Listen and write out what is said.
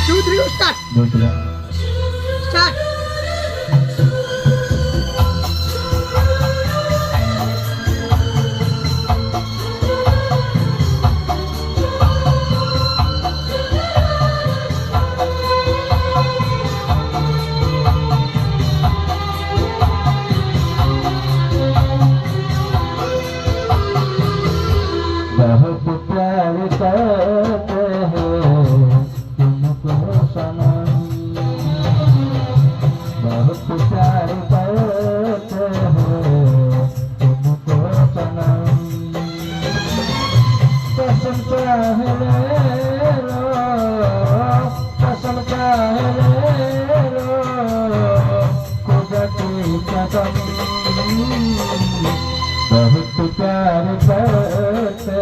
2 3 start start. बहुत प्यार करते हैं तुमको सनम, बहुत प्यार करते हैं तुमको सनम। कसम चाहे ले लो, कसम चाहे ले लो, खुदा की कसम। बहुत प्यार करते